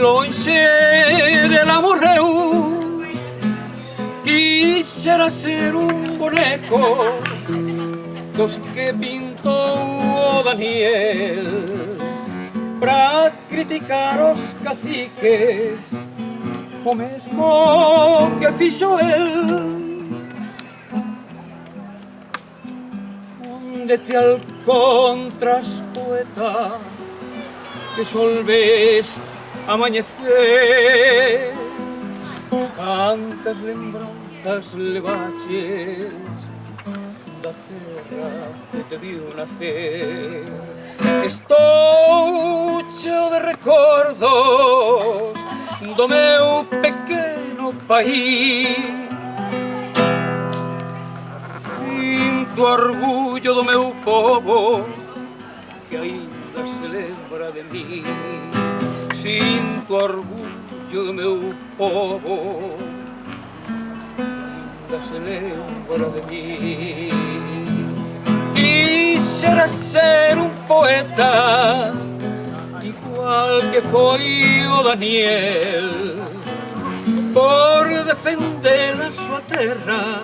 Lonxe del amorreu quixera ser un boneco dos que pintou o Daniel pra criticar os caciques o mesmo que fixo el. Onde te alcontras, poeta, que solves amanecer, cantas lembranzas levaches da terra que te viu nacer. Estou cheo de recordos do meu pequeno país, sinto orgullo do meu povo que ainda se lembra de mí. Sinto orgullo do meu povo que ainda se lembra de mí. Quixera ser un poeta igual que foi o Daniel, por defender a súa terra